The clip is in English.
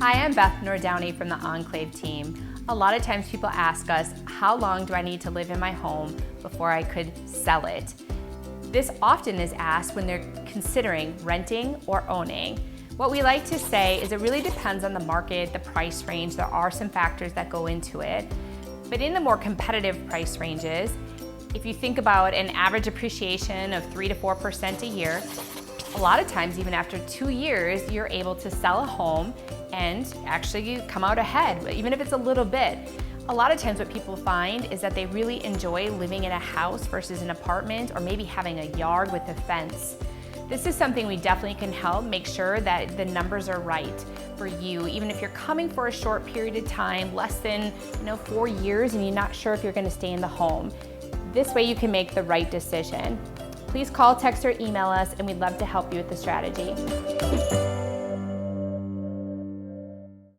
Hi, I'm Beth Nordowney from the Enclave team. A lot of times people ask us, how long do I need to live in my home before I could sell it? This often is asked when they're considering renting or owning. What we like to say is it really depends on the market, the price range. There are some factors that go into it. But in the more competitive price ranges, if you think about an average appreciation of 3 to 4% a year, a lot of times, even after 2 years, you're able to sell a home and actually come out ahead, even if it's a little bit. A lot of times what people find is that they really enjoy living in a house versus an apartment, or maybe having a yard with a fence. This is something we definitely can help make sure that the numbers are right for you, even if you're coming for a short period of time, less than 4 years, and you're not sure if you're going to stay in the home. This way you can make the right decision. Please call, text, or email us, and we'd love to help you with the strategy.